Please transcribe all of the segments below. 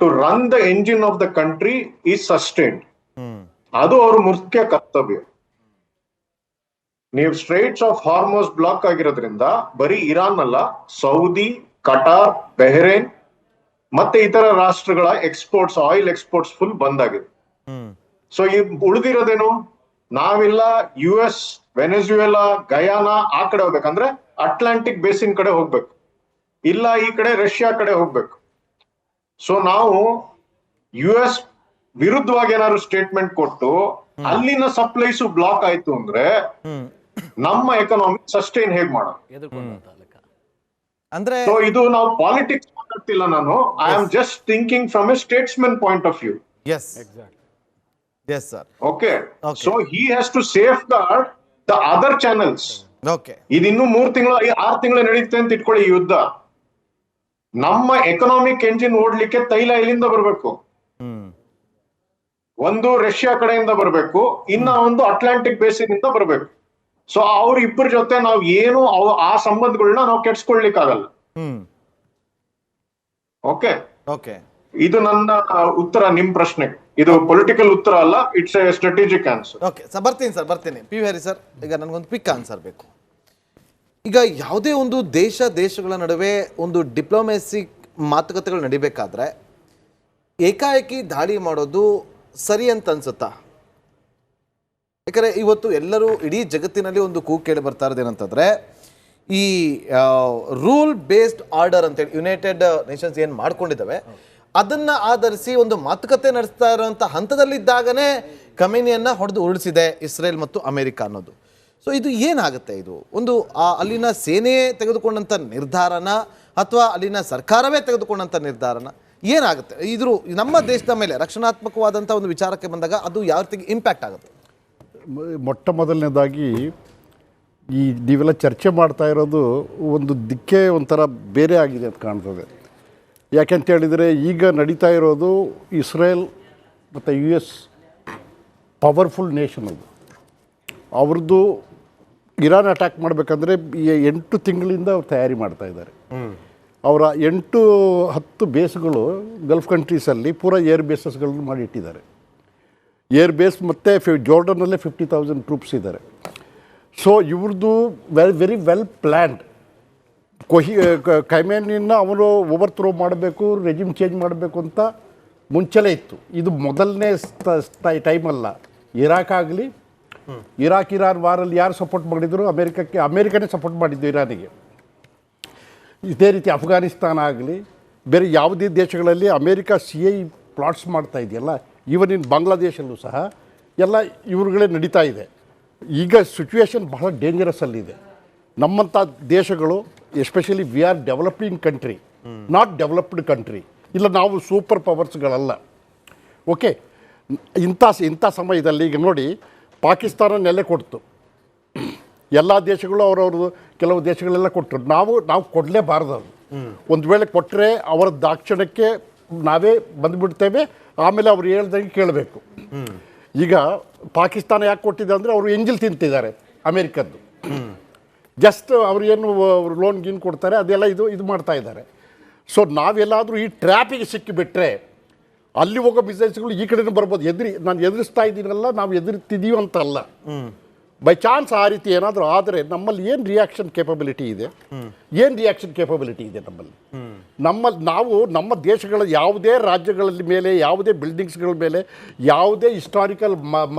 To run the engine of the country is sustained. ಅದು ಅವ್ರ ಮುಖ್ಯ ಕರ್ತವ್ಯ. ನೀವು ಸ್ಟ್ರೈಟ್ಸ್ ಆಫ್ ಹಾರ್ಮೋಸ್ ಬ್ಲಾಕ್ ಆಗಿರೋದ್ರಿಂದ ಬರೀ ಇರಾನ್ ಅಲ್ಲ, ಸೌದಿ, ಕಟಾರ್, ಬೆಹರೇನ್ ಮತ್ತೆ ಇತರ ರಾಷ್ಟ್ರಗಳ ಎಕ್ಸ್ಪೋರ್ಟ್ಸ್, ಆಯಿಲ್ ಎಕ್ಸ್ಪೋರ್ಟ್ಸ್ ಫುಲ್ ಬಂದ್ ಆಗಿದೆ. ಸೊ ಈ ಉಳಿದಿರೋದೇನು, ನಾವೆಲ್ಲ US, ವೆನೆಜುವೆಲಾ, ಗಯಾನಾ ಆ ಕಡೆ ಹೋಗ್ಬೇಕಂದ್ರೆ ಅಟ್ಲಾಂಟಿಕ್ ಬೇಸಿನ್ ಕಡೆ ಹೋಗ್ಬೇಕು, ಇಲ್ಲ ಈ ಕಡೆ ರಷ್ಯಾ ಕಡೆ ಹೋಗ್ಬೇಕು. ಸೊ ನಾವು US ವಿರುದ್ಧವಾಗಿ ಏನಾದ್ರು ಸ್ಟೇಟ್ಮೆಂಟ್ ಕೊಟ್ಟು ಅಲ್ಲಿನ ಸಪ್ಲೈಸು ಬ್ಲಾಕ್ ಆಯ್ತು ಅಂದ್ರೆ ನಮ್ಮ ಎಕನಾಮಿ ಸಸ್ಟೈನ್ ಹೇಗ್ ಮಾಡೋದು? ಅಂದ್ರೆ ಸೊ ಇದು ನಾವು ಪಾಲಿಟಿಕ್ಸ್ ಮಾತಾಡ್ತಿಲ್ಲ, ನಾನು I am just thinking from a statesman point of view. Yes yes sir. Okay, so he has to safeguard the other channels. Okay, ಇದಿನ್ನು 3 ತಿಂಗಳು 6 ತಿಂಗಳು ನಡೆಯುತ್ತೆ ಅಂತ ಇಟ್ಕೊಳ್ಳಿ ಈ ಯುದ್ಧ. ನಮ್ಮ ಎಕನಾಮಿಕ್ ಎಂಜಿನ್ ಓಡ್ಲಿಕ್ಕೆ ತೈಲ ಎಲ್ಲಿಂದ ಬರಬೇಕು? ಒಂದು ರಷ್ಯಾ ಕಡೆಯಿಂದ ಬರಬೇಕು, ಇನ್ನ ಒಂದು ಅಟ್ಲಾಂಟಿಕ್ ಬೇಸಿನ್ ಇಂದ ಬರಬೇಕು. ಸೊ ಅವ್ರ ಇಬ್ಬರ ಜೊತೆ ನಾವು ಏನು ಆ ಸಂಬಂಧಗಳನ್ನ ನಾವು ಕೆಡ್ಸ್ಕೊಳ್ಲಿಕ್ಕಾಗಲ್ಲ. ಓಕೆ ಓಕೆ, ಇದು ನನ್ನ ಉತ್ತರ ನಿಮ್ ಪ್ರಶ್ನೆಗೆ. ಇದು ಪೊಲಿಟಿಕಲ್ ಉತ್ತರ ಅಲ್ಲ, it's A strategic answer. Okay sir, ಬರ್ತೀನಿ ಪಿ ವಿ ಹರಿ ಸರ್. ಈಗ ನನಗೊಂದು ಕ್ವಿಕ್ ಆನ್ಸರ್ ಬೇಕು. ಈಗ ಯಾವುದೇ ಒಂದು ದೇಶಗಳ ನಡುವೆ ಒಂದು ಡಿಪ್ಲೊಮೆಸಿಕ್ ಮಾತುಕತೆಗಳು ನಡಿಬೇಕಾದ್ರೆ ಏಕಾಏಕಿ ದಾಳಿ ಮಾಡೋದು ಸರಿ ಅಂತ ಅನ್ಸುತ್ತಾ? ಯಾಕಂದರೆ ಇವತ್ತು ಎಲ್ಲರೂ ಇಡೀ ಜಗತ್ತಿನಲ್ಲಿ ಒಂದು ಕೂಗು ಕೇಳಿ ಬರ್ತಾ ಇರೋದೇನಂತಂದರೆ, ಈ ರೂಲ್ ಬೇಸ್ಡ್ ಆರ್ಡರ್ ಅಂತೇಳಿ ಯುನೈಟೆಡ್ ನೇಷನ್ಸ್ ಏನು ಮಾಡ್ಕೊಂಡಿದ್ದಾವೆ ಅದನ್ನು ಆಧರಿಸಿ ಒಂದು ಮಾತುಕತೆ ನಡೆಸ್ತಾ ಇರೋಂಥ ಹಂತದಲ್ಲಿದ್ದಾಗನೇ ಖಮೇನಿಯನ್ನು ಹೊಡೆದು ಉರುಳಿಸಿದೆ ಇಸ್ರೇಲ್ ಮತ್ತು ಅಮೆರಿಕ ಅನ್ನೋದು. ಸೊ ಇದು ಏನಾಗುತ್ತೆ? ಇದು ಒಂದು ಅಲ್ಲಿನ ಸೇನೆಯೇ ತೆಗೆದುಕೊಂಡಂಥ ನಿರ್ಧಾರನ ಅಥವಾ ಅಲ್ಲಿನ ಸರ್ಕಾರವೇ ತೆಗೆದುಕೊಂಡಂಥ ನಿರ್ಧಾರನ? ಏನಾಗುತ್ತೆ ಇದ್ರ ನಮ್ಮ ದೇಶದ ಮೇಲೆ ರಕ್ಷಣಾತ್ಮಕವಾದಂಥ ಒಂದು ವಿಚಾರಕ್ಕೆ ಬಂದಾಗ ಅದು ಯಾವ ರೀತಿ ಇಂಪ್ಯಾಕ್ಟ್ ಆಗುತ್ತೆ? ಮೊಟ್ಟ ಮೊದಲನೇದಾಗಿ ಈ ನೀವೆಲ್ಲ ಚರ್ಚೆ ಮಾಡ್ತಾ ಇರೋದು ಒಂದು ದಿಕ್ಕೇ ಒಂಥರ ಬೇರೆ ಆಗಿದೆ ಅಂತ ಕಾಣ್ತದೆ. ಯಾಕೆಂತ ಹೇಳಿದರೆ ಈಗ ನಡೀತಾ ಇರೋದು ಇಸ್ರೇಲ್ ಮತ್ತು US ಪವರ್ಫುಲ್ ನೇಷನ್. ಅದು ಅವ್ರದ್ದು ಇರಾನ್ ಅಟ್ಯಾಕ್ ಮಾಡಬೇಕಂದ್ರೆ 8 ತಿಂಗಳಿಂದ ಅವ್ರು ತಯಾರಿ ಮಾಡ್ತಾ ಇದ್ದಾರೆ. ಅವರ 8-10 ಬೇಸ್ಗಳು ಗಲ್ಫ್ ಕಂಟ್ರೀಸಲ್ಲಿ ಪೂರಾ ಏರ್ ಬೇಸಸ್ಗಳನ್ನು ಮಾಡಿಟ್ಟಿದ್ದಾರೆ. ಏರ್ ಬೇಸ್ ಮತ್ತು ಜೋರ್ಡನ್ನಲ್ಲೇ 50,000 ಟ್ರೂಪ್ಸ್ ಇದ್ದಾರೆ. ಸೊ ಇವ್ರದ್ದು ವೆರಿ ವೆಲ್ ಪ್ಲ್ಯಾನ್ಡ್. ಖಮೇನಿನ ಅವರು ಓವರ್ ಥ್ರೋ ಮಾಡಬೇಕು, ರೆಜಿಮ್ ಚೇಂಜ್ ಮಾಡಬೇಕು ಅಂತ ಮುಂಚೆಲೇ ಇತ್ತು. ಇದು ಮೊದಲನೇ ಟೈಮಲ್ಲ. ಇರಾಕ್ ಆಗಲಿ, ಇರಾನ್ ವಾರಲ್ಲಿ ಯಾರು ಸಪೋರ್ಟ್ ಮಾಡಿದ್ರು? ಅಮೇರಿಕನೇ ಸಪೋರ್ಟ್ ಮಾಡಿದ್ದು ಇರಾನಿಗೆ. ಇದೇ ರೀತಿ ಅಫ್ಘಾನಿಸ್ತಾನ ಆಗಲಿ, ಬೇರೆ ಯಾವುದೇ ದೇಶಗಳಲ್ಲಿ ಅಮೇರಿಕ CI ಪ್ಲಾಟ್ಸ್ ಮಾಡ್ತಾ ಇದೆಯಲ್ಲ, ಈವನ್ ಇನ್ ಬಾಂಗ್ಲಾದೇಶಲ್ಲೂ ಸಹ ಎಲ್ಲ ಇವ್ರುಗಳೇ ನಡೀತಾ ಇದೆ. ಈಗ ಸಿಚುವೇಶನ್ ಬಹಳ ಡೇಂಜರಸ್ಸಲ್ಲಿದೆ. ನಮ್ಮಂಥ ದೇಶಗಳು especially we are developing country, not developed country. ಇಲ್ಲ, ನಾವು ಸೂಪರ್ ಪವರ್ಸ್ಗಳಲ್ಲ. ಓಕೆ, ಇಂಥ ಸಮಯದಲ್ಲಿ ಈಗ ನೋಡಿ, ಪಾಕಿಸ್ತಾನ ನೆಲೆ ಕೊಡ್ತು, ಎಲ್ಲ ದೇಶಗಳು ಅವರವ್ರದ್ದು ಕೆಲವು ದೇಶಗಳೆಲ್ಲ ಕೊಟ್ಟರು. ನಾವು ಕೊಡಲೇಬಾರ್ದು. ಅದು ಒಂದು ವೇಳೆ ಕೊಟ್ಟರೆ ಅವರ ದಾಕ್ಷಿಣ್ಯಕ್ಕೆ ನಾವೇ ಬಂದುಬಿಡ್ತೇವೆ. ಆಮೇಲೆ ಅವ್ರು ಹೇಳ್ದಂಗೆ ಕೇಳಬೇಕು. ಈಗ ಪಾಕಿಸ್ತಾನ ಯಾಕೆ ಕೊಟ್ಟಿದೆ ಅಂದರೆ ಅವರು ಎಂಜಿಲ್ ತಿಂತಿದ್ದಾರೆ ಅಮೇರಿಕದ್ದು. ಜಸ್ಟ್ ಅವ್ರು ಏನು ಲೋನ್ ಗೀನ್ ಕೊಡ್ತಾರೆ ಅದೆಲ್ಲ ಇದು ಮಾಡ್ತಾ ಇದ್ದಾರೆ. ಸೊ ನಾವೆಲ್ಲಾದರೂ ಈ ಟ್ರ್ಯಾಪಿಗೆ ಸಿಕ್ಕಿಬಿಟ್ರೆ ಅಲ್ಲಿ ಹೋಗೋ ಬಿಸ್ನೆಸ್ಗಳು ಈ ಕಡೆನೂ ಬರ್ಬೋದು. ನಾನು ಎದುರಿಸ್ತಾ ಇದ್ದೀನಲ್ಲ, ನಾವು ಎದುರುತ್ತಿದ್ದೀವಿ ಅಂತ ಅಲ್ಲ. ಬೈ ಚಾನ್ಸ್ ಆ ರೀತಿ ಏನಾದರೂ ಆದರೆ ನಮ್ಮಲ್ಲಿ ಏನು ರಿಯಾಕ್ಷನ್ ಕೇಪಬಿಲಿಟಿ ಇದೆ ನಮ್ಮಲ್ಲಿ ನಾವು ನಮ್ಮ ದೇಶಗಳ ಯಾವುದೇ ರಾಜ್ಯಗಳಲ್ಲಿ ಮೇಲೆ, ಯಾವುದೇ ಬಿಲ್ಡಿಂಗ್ಸ್ಗಳ ಮೇಲೆ, ಯಾವುದೇ ಹಿಸ್ಟಾರಿಕಲ್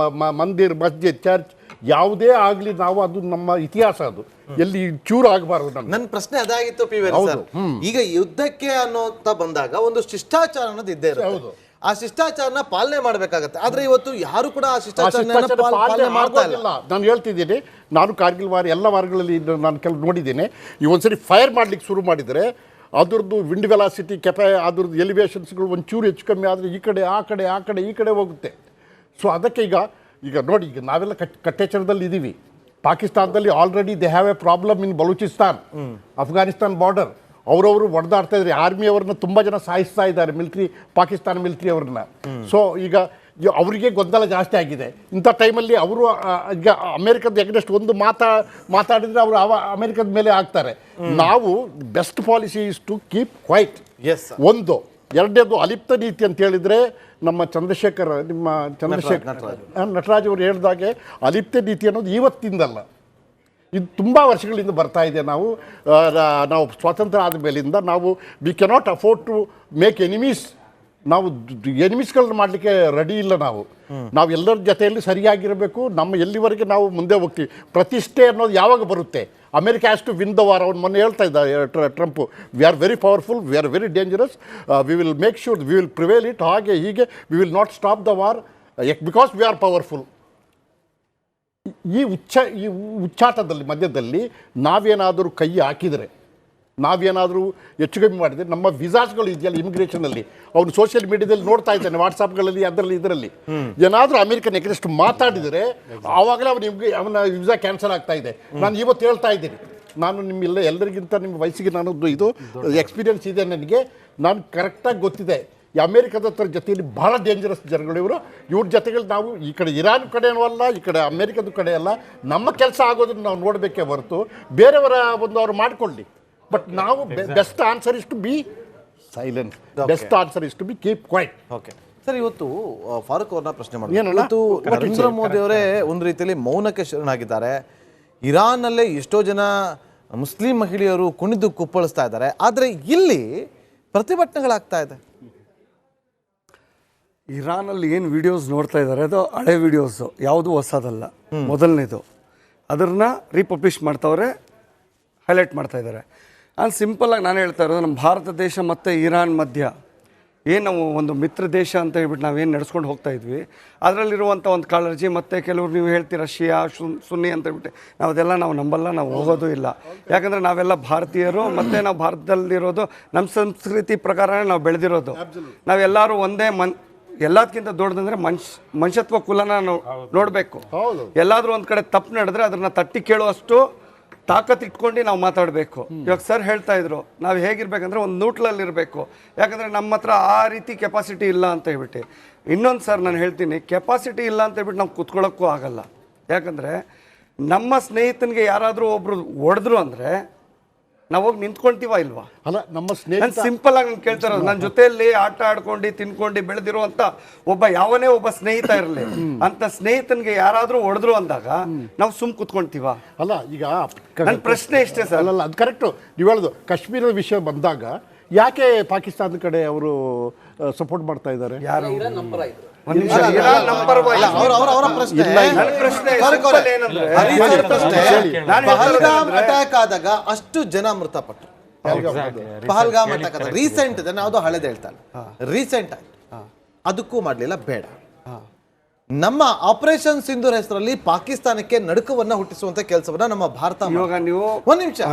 ಮಂದಿರ್, ಮಸ್ಜಿದ್, ಚರ್ಚ್ ಯಾವುದೇ ಆಗಲಿ, ನಾವು ಅದು ನಮ್ಮ ಇತಿಹಾಸ, ಅದು ಎಲ್ಲಿ ಚೂರು ಆಗಬಾರ್ದು. ನನ್ನ ಪ್ರಶ್ನೆ ಅದಾಗಿತ್ತು ಪಿ ವಿ ಸರ್. ಈಗ ಯುದ್ಧಕ್ಕೆ ಅನ್ನೋಂತ ಬಂದಾಗ ಒಂದು ಶಿಷ್ಟಾಚಾರ ಅನ್ನೋದು ಇದ್ದೇ ಇರುತ್ತೆ. ಆ ಶಿಷ್ಟಾಚಾರನ ಪಾಲನೆ ಮಾಡಬೇಕಾಗತ್ತೆ. ಆದ್ರೆ ಇವತ್ತು ಯಾರು ಕೂಡ ಆ ಶಿಷ್ಟಾಚಾರ ಪಾಲನೆ ಮಾಡ್ತಾ ಇಲ್ಲ. ನಾನು ಹೇಳ್ತಿದ್ದೀನಿ, ನಾನು ಕಾರ್ಗಿಲ್ ವಾರ ಎಲ್ಲ ವಾರಗಳಲ್ಲಿ ನಾನು ಕೆಲವು ನೋಡಿದ್ದೇನೆ. ಈ ಒಂದ್ಸರಿ ಫೈರ್ ಮಾಡ್ಲಿಕ್ಕೆ ಶುರು ಮಾಡಿದರೆ ಅದ್ರದ್ದು ವಿಂಡ್ ವೆಲಾಸಿಟಿ ಅದ್ರದ್ದು ಎಲಿವೇಶನ್ಸ್ಗಳು ಒಂಚೂರು ಹೆಚ್ಚು ಕಮ್ಮಿ ಆದರೆ ಈ ಕಡೆ ಹೋಗುತ್ತೆ. ಸೊ ಅದಕ್ಕೆ ಈಗ ನೋಡಿ, ಈಗ ನಾವೆಲ್ಲ ಕಟ್ಟೆಚ್ಚರದಲ್ಲಿ ಇದ್ದೀವಿ. ಪಾಕಿಸ್ತಾನದಲ್ಲಿ already they have A problem in Balochistan, Afghanistan border. ಅವರವರು ಹೊಡೆದಾಡ್ತಾ ಇದ್ದಾರೆ. ಆರ್ಮಿ ಅವ್ರನ್ನ ತುಂಬ ಜನ ಸಾಯಿಸ್ತಾ ಇದ್ದಾರೆ, ಪಾಕಿಸ್ತಾನ ಮಿಲಿಟ್ರಿ ಅವ್ರನ್ನ. ಸೊ ಈಗ ಅವರಿಗೆ ಗೊಂದಲ ಜಾಸ್ತಿ ಆಗಿದೆ. ಇಂಥ ಟೈಮಲ್ಲಿ ಅವರು ಈಗ ಅಮೇರಿಕದ ಎಗ್ನೆಸ್ಟ್ ಒಂದು ಮಾತಾಡಿದರೆ ಅವರು ಅಮೇರಿಕದ ಮೇಲೆ ಆಗ್ತಾರೆ. ನಾವು best policy is to keep quiet. ಒಂದು ಎರಡನೇದು ಅಲಿಪ್ತ ನೀತಿ ಅಂತ ಹೇಳಿದರೆ ನಮ್ಮ ನಟರಾಜ್ ಅವರು ಹೇಳಿದಾಗೆ ಅಲಿಪ್ತ ನೀತಿ ಅನ್ನೋದು ಇವತ್ತಿಂದಲ್ಲ, ಇದು ತುಂಬ ವರ್ಷಗಳಿಂದ ಬರ್ತಾ ಇದೆ. ನಾವು ಸ್ವಾತಂತ್ರ್ಯ ಆದ ಮೇಲಿಂದ ನಾವು we cannot afford to make enemies. ನಾವು ಎನಿಮೀಸ್ಗಳನ್ನ ಮಾಡಲಿಕ್ಕೆ ರೆಡಿ ಇಲ್ಲ. ನಾವು ಎಲ್ಲರ ಜೊತೆಯಲ್ಲಿ ಸರಿಯಾಗಿರಬೇಕು. ನಮ್ಮ ಎಲ್ಲಿವರೆಗೆ ನಾವು ಮುಂದೆ ಹೋಗ್ತೀವಿ. ಪ್ರತಿಷ್ಠೆ ಅನ್ನೋದು ಯಾವಾಗ ಬರುತ್ತೆ? America has to win the war. ಅವ್ನು ಮೊನ್ನೆ ಹೇಳ್ತಾ ಇದ್ದ Trump, we are very powerful, we are very dangerous, we will make sure we will prevail it. ಹಾಗೆ ಹೀಗೆ we will not stop the war because we are powerful. ಈ ಉಚ್ಚಾಟದಲ್ಲಿ ಮಧ್ಯದಲ್ಲಿ ನಾವೇನಾದರೂ ಕೈ ಹಾಕಿದರೆ, ನಾವೇನಾದರೂ ಹೆಚ್ಚು ಕಮ್ಮಿ ಮಾಡಿದರೆ, ನಮ್ಮ ವಿಸಾಸ್ಗಳು ಇದೆಯಲ್ಲ ಇಮಿಗ್ರೇಷನಲ್ಲಿ, ಅವನು ಸೋಷಿಯಲ್ ಮೀಡಿಯಾದಲ್ಲಿ ನೋಡ್ತಾ ಇದ್ದಾನೆ, ವಾಟ್ಸಾಪ್ಗಳಲ್ಲಿ ಅದರಲ್ಲಿ ಇದರಲ್ಲಿ ಏನಾದರೂ ಅಮೆರಿಕನ್ ಎಗ್ರೆಸ್ಟ್ ಮಾತಾಡಿದರೆ ಆವಾಗಲೇ ಅವನ ವಿಸಾ ಕ್ಯಾನ್ಸಲ್ ಆಗ್ತಾ ಇದೆ. ನಾನು ಇವತ್ತು ಹೇಳ್ತಾ ಇದ್ದೀನಿ, ನಾನು ಎಲ್ಲರಿಗಿಂತ ನಿಮ್ಮ ವಯಸ್ಸಿಗೆ ಇದು ಎಕ್ಸ್ಪೀರಿಯನ್ಸ್ ಇದೆ ನನಗೆ. ನಾನು ಕರೆಕ್ಟಾಗಿ ಗೊತ್ತಿದೆ ಈ ಅಮೇರಿಕದ ಜೊತೆಯಲ್ಲಿ ಬಹಳ ಡೇಂಜರಸ್ ಜನಗಳು ಇವ್ರ ಜೊತೆಗಳು. ನಾವು ಈ ಕಡೆ ಇರಾನ್ ಕಡೆನೂ ಅಲ್ಲ, ಈ ಕಡೆ ಅಮೇರಿಕದ ಕಡೆ ಅಲ್ಲ. ನಮ್ಮ ಕೆಲಸ ಆಗೋದನ್ನು ನಾವು ನೋಡಬೇಕೇ ಹೊರತು ಬೇರೆಯವರ ಅವ್ರು ಮಾಡಿಕೊಳ್ಳಿ. ಬಟ್ ನಾವು best answer is to be silent, best answer is to be keep quiet. Okay sir, ಇವತ್ತು ಫಾರೂಕ್ ಅವ್ರನ್ನ ಪ್ರಶ್ನೆ ಮಾಡಿ, ಇವತ್ತು ನರೇಂದ್ರ ಮೋದಿ ಅವರೇ ಒಂದು ರೀತಿಯಲ್ಲಿ ಮೌನಕ್ಕೆ ಶರಣಾಗಿದ್ದಾರೆ. ಇರಾನ್ನಲ್ಲೇ ಎಷ್ಟೋ ಜನ ಮುಸ್ಲಿಂ ಮಹಿಳೆಯರು ಕುಣಿದು ಕುಪ್ಪಳಿಸ್ತಾ ಇದ್ದಾರೆ, ಆದರೆ ಇಲ್ಲಿ ಪ್ರತಿಭಟನೆಗಳಾಗ್ತಾ ಇದೆ. ಇರಾನಲ್ಲಿ ಏನು ವಿಡಿಯೋಸ್ ನೋಡ್ತಾ ಇದ್ದಾರೆ ಅದು ಹಳೆ ವಿಡಿಯೋಸು, ಯಾವುದು ಹೊಸದಲ್ಲ. ಮೊದಲನೇದು ಅದನ್ನು ರೀಪಬ್ಲಿಷ್ ಮಾಡ್ತವ್ರೆ, ಹೈಲೈಟ್ ಮಾಡ್ತಾ ಇದ್ದಾರೆ. ಸಿಂಪಲ್ಲಾಗಿ ನಾನು ಹೇಳ್ತಾ ಇರೋದು, ನಮ್ಮ ಭಾರತ ದೇಶ ಮತ್ತು ಇರಾನ್ ಮಧ್ಯ ಏನು ನಾವು ಒಂದು ಮಿತ್ರ ದೇಶ ಅಂತ ಹೇಳ್ಬಿಟ್ಟು ನಾವೇನು ನಡೆಸ್ಕೊಂಡು ಹೋಗ್ತಾ ಇದ್ವಿ, ಅದರಲ್ಲಿರುವಂಥ ಒಂದು ಕಾಳಜಿ. ಮತ್ತು ಕೆಲವರು ನೀವು ಹೇಳ್ತೀರ ಶಿಯಾ ಸುನ್ನಿ ಅಂತ ಹೇಳ್ಬಿಟ್ಟು, ನಾವು ಅದೆಲ್ಲ ನಾವು ನಂಬಲ್ಲ, ನಾವು ಹೋಗೋದು ಇಲ್ಲ. ಯಾಕಂದರೆ ನಾವೆಲ್ಲ ಭಾರತೀಯರು, ಮತ್ತು ನಾವು ಭಾರತದಲ್ಲಿರೋದು ನಮ್ಮ ಸಂಸ್ಕೃತಿ ಪ್ರಕಾರನೇ ನಾವು ಬೆಳೆದಿರೋದು. ನಾವೆಲ್ಲರೂ ಒಂದೇ ಎಲ್ಲದಕ್ಕಿಂತ ದೊಡ್ಡದಂದರೆ ಮನುಷ್ಯತ್ವ ಕುಲನ ನಾವು ನೋಡಬೇಕು. ಎಲ್ಲಾದರೂ ಒಂದು ಕಡೆ ತಪ್ಪು ನಡೆದ್ರೆ ಅದನ್ನು ತಟ್ಟಿ ಕೇಳುವಷ್ಟು ತಾಕತ್ತು ಇಟ್ಕೊಂಡು ನಾವು ಮಾತಾಡಬೇಕು. ಇವಾಗ ಸರ್ ಹೇಳ್ತಾ ಇದ್ರು, ನಾವು ಹೇಗಿರ್ಬೇಕಂದ್ರೆ ಒಂದು ನ್ಯೂಟ್ರಲ್ಲಿರಬೇಕು. ಯಾಕಂದರೆ ನಮ್ಮ ಹತ್ರ ಆ ರೀತಿ ಕೆಪಾಸಿಟಿ ಇಲ್ಲ ಅಂತ ಹೇಳ್ಬಿಟ್ಟು. ಇನ್ನೊಂದು ಸರ್ ನಾನು ಹೇಳ್ತೀನಿ, ಕೆಪಾಸಿಟಿ ಇಲ್ಲ ಅಂತ ಹೇಳ್ಬಿಟ್ಟು ನಾವು ಕೂತ್ಕೊಳ್ಳೋಕ್ಕೂ ಆಗಲ್ಲ. ಯಾಕಂದರೆ ನಮ್ಮ ಸ್ನೇಹಿತನಿಗೆ ಯಾರಾದರೂ ಒಬ್ಬರು ಹೊಡೆದ್ರು ಅಂದರೆ ನಾವು ಹೋಗಿ ನಿಂತ್ಕೊಳ್ತೀವ ಇಲ್ವಾ? ಅಲ್ಲ, ನಮ್ಮ ಸ್ನೇಹಿತ ಸಿಂಪಲ್ ಆಗಿ ನಾನು ಕೇಳ್ತಾ ಇರೋದು, ನನ್ನ ಜೊತೆಯಲ್ಲಿ ಆಟ ಆಡ್ಕೊಂಡು ತಿನ್ಕೊಂಡು ಬೆಳೆದಿರುವಂತ ಯಾವನೇ ಒಬ್ಬ ಸ್ನೇಹಿತ ಇರಲಿ, ಅಂತ ಸ್ನೇಹಿತನಿಗೆ ಯಾರಾದ್ರೂ ಹೊಡೆದ್ರು ಅಂದಾಗ ನಾವು ಕೂತ್ಕೊಂತೀವ? ಅಲ್ಲ, ಈಗ ನನ್ನ ಪ್ರಶ್ನೆ ಇಷ್ಟೇ ಸರ್. ಅಲ್ಲ, ಅದು ಕರೆಕ್ಟು ನೀವು ಹೇಳೋದು. ಕಾಶ್ಮೀರದ ವಿಷಯ ಬಂದಾಗ ಯಾಕೆ ಪಾಕಿಸ್ತಾನದ ಕಡೆ ಅವರು ಸಪೋರ್ಟ್ ಮಾಡ್ತಾ ಇದ್ದಾರೆ? ಯಾರು ಅಟ್ಯಾಕ್ ಆದಾಗ ಅಷ್ಟು ಜನ ಮೃತಪಟ್ಟರು. ಪಹಲ್ಗಾಮ್ ಅಟ್ಯಾಕ್ ಆದಾಗ ರೀಸೆಂಟ್ ಯಾವ್ದೋ ಹಳೆದ ಹೇಳ್ತಾರೆ, ರೀಸೆಂಟ್ ಆಯ್ತು, ಅದಕ್ಕೂ ಮಾಡ್ಲಿಲ್ಲ, ಬೇಡ. ನಮ್ಮ ಆಪರೇಷನ್ ಸಿಂಧೂರ್ ಹೆಸರಲ್ಲಿ ಪಾಕಿಸ್ತಾನಕ್ಕೆ ನಡುಕವನ್ನ ಹುಟ್ಟಿಸುವಂತ ಕೆಲಸವನ್ನ ನಮ್ಮ ಭಾರತ. ಇವಾಗ ನೀವು ಒಂದ್ ನಿಮಿಷ